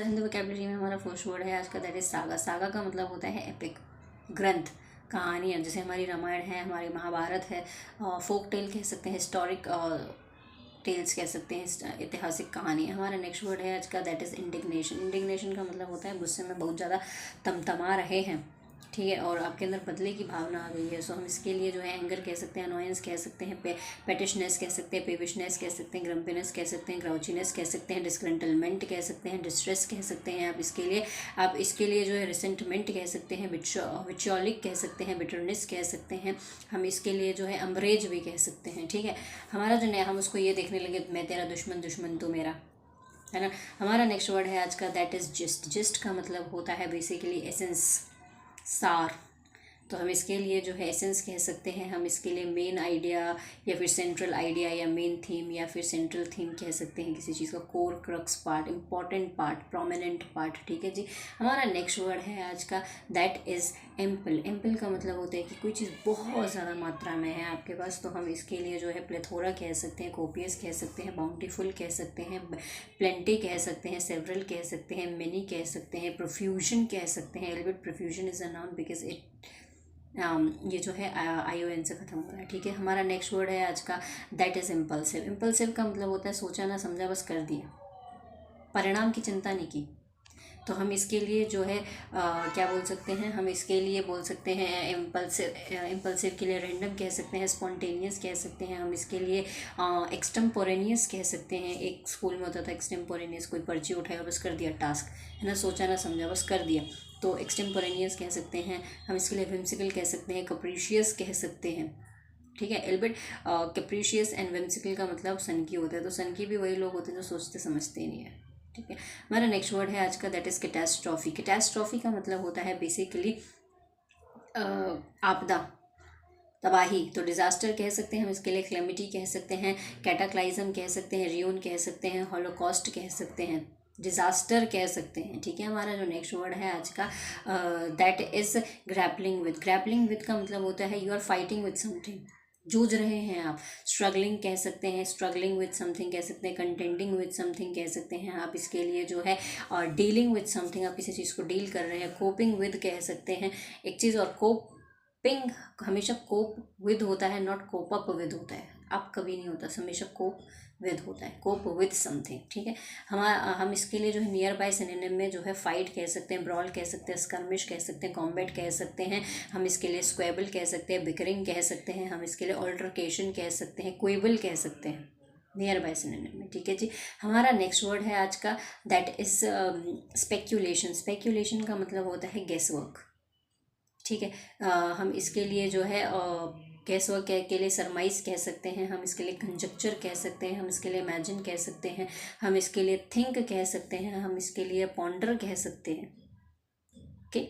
तो हिंदी वोकैबुलरी में हमारा फर्स्ट वर्ड है आज का, दैट इज सागा। सागा का मतलब होता है एपिक, ग्रंथ, कहानियाँ। जैसे हमारी रामायण है, हमारी महाभारत है, फोक टेल कह सकते हैं, हिस्टोरिक टेल्स कह सकते हैं, ऐतिहासिक कहानी। हमारा नेक्स्ट वर्ड है आज का, दैट इज़ इंडिग्नेशन। इंडिग्नेशन का मतलब होता है गुस्से में बहुत ज़्यादा तमतमा रहे हैं, ठीक है, और आपके अंदर बदले की भावना आ गई है। सो हम इसके लिए जो है एंगर कह सकते हैं, अनोयंस कह सकते हैं, पेटिशनेस कह सकते हैं, पेविशनेस कह सकते हैं, ग्रम्पीनेस कह सकते हैं, ग्राउचीनेस कह सकते हैं, डिस्ग्रंटलमेंट कह सकते हैं, डिस्ट्रेस कह सकते हैं। आप इसके लिए जो है रिसेंटमेंट कह सकते हैं, विचॉलिक कह सकते हैं, बिटरनेस कह सकते हैं। हम इसके लिए जो है अम्बरेज भी कह सकते हैं, ठीक है। हमारा जो नया, हम उसको ये देखने लगे, मैं तेरा दुश्मन दुश्मन तू मेरा, है ना। हमारा नेक्स्ट वर्ड है आज का, दैट इज़ जिस्ट। जिस्ट का मतलब होता है बेसिकली एसेंस, सार। तो हम इसके लिए जो है एसेंस कह सकते हैं, हम इसके लिए मेन आइडिया या फिर सेंट्रल आइडिया या मेन थीम या फिर सेंट्रल थीम कह सकते हैं किसी चीज़ का, core, crux part, important part, prominent part, ठीक है जी। हमारा नेक्स्ट वर्ड है आज का, दैट इज़ एम्पल। एम्पल का मतलब होता है कि कोई चीज़ बहुत ज़्यादा मात्रा में है आपके पास, तो हम इसके लिए जो है प्लेथोरा कह सकते हैं, कोपियस कह सकते हैं, बाउंटीफुल कह सकते हैं, प्लेंटी कह सकते हैं, सेवरल कह सकते हैं, मेनी कह सकते हैं, प्रोफ्यूजन कह सकते हैं। एलिबेट profusion is a noun because it ये जो है ION से ख़त्म हो रहा है, ठीक है। हमारा नेक्स्ट वर्ड है आज का, दैट इज़ इम्पल्सिव। इम्पल्सिव का मतलब होता है सोचा ना समझा, बस कर दिया, परिणाम की चिंता नहीं की। तो हम इसके लिए जो है क्या बोल सकते हैं, हम इसके लिए बोल सकते हैं इम्पल्सिव के लिए रेंडम कह सकते हैं, स्पॉन्टेनियस कह सकते हैं। हम इसके लिए एक्सटेम्पोरेनियस कह सकते हैं। एक स्कूल में होता था एक्सटेम्पोरेनियस, कोई पर्ची उठाया बस कर दिया टास्क, है ना, सोचा ना समझा बस कर दिया, तो एक्सटेम्पोरेनियस कह सकते हैं। हम इसके लिए विम्सिकल कह सकते हैं, कैप्रिशियस कह सकते हैं, ठीक है। एल्बर्ट कैप्रिशियस एंड विम्सिकल का मतलब सन की होता है, तो सन की भी वही लोग होते हैं जो सोचते समझते नहीं है, ठीक है। हमारा नेक्स्ट वर्ड है आज का, दैट इज़ कैटास्ट्रॉफी। कैटास्ट्रॉफी का मतलब होता है बेसिकली आपदा, तबाही। तो डिज़ास्टर कह सकते हैं हम इसके लिए, क्लेमिटी कह सकते हैं, कैटाक्लाइज्म कह सकते हैं, रियोन कह सकते हैं, हॉलोकॉस्ट कह सकते हैं, डिज़ास्टर कह सकते हैं, ठीक है। हमारा जो नेक्स्ट वर्ड है आज का, that is grappling with. Grappling with का मतलब होता है you are fighting with something, जूझ रहे हैं आप। स्ट्रगलिंग कह सकते हैं, स्ट्रगलिंग विद समथिंग कह सकते हैं, कंटेंडिंग विद समथिंग कह सकते हैं आप इसके लिए जो है, और डीलिंग विद समथिंग, आप किसी चीज़ को डील कर रहे हैं। कोपिंग विद कह सकते हैं एक चीज़, और कोपिंग हमेशा कोप विद होता है, नॉट कोप अप विद होता है, आप कभी नहीं होता, हमेशा कोप विद होता है, कोप विद समथिंग, ठीक है। हम इसके लिए जो है नियर बाय सिनोनिम में जो है फाइट कह सकते हैं, ब्रॉल कह सकते हैं, स्कर्मिश कह सकते हैं, कॉम्बैट कह सकते हैं। हम इसके लिए स्क्वेबल कह सकते हैं, बिकरिंग कह सकते हैं। हम इसके लिए ऑल्टरकेशन कह सकते हैं, क्वेबल कह सकते हैं नियर बाय सिनोनिम में, ठीक है जी। हमारा नेक्स्ट वर्ड है आज का, दैट इज़ स्पेक्यूलेशन। स्पेक्यूलेशन का मतलब होता है गेस वर्क, ठीक है। हम इसके लिए जो है गैस वर्क के लिए सरमाइज कह सकते हैं, हम इसके लिए कंजक्चर कह सकते हैं, हम इसके लिए इमेजिन कह सकते हैं, हम इसके लिए थिंक कह सकते हैं, हम इसके लिए पॉन्डर कह सकते हैं, ओके।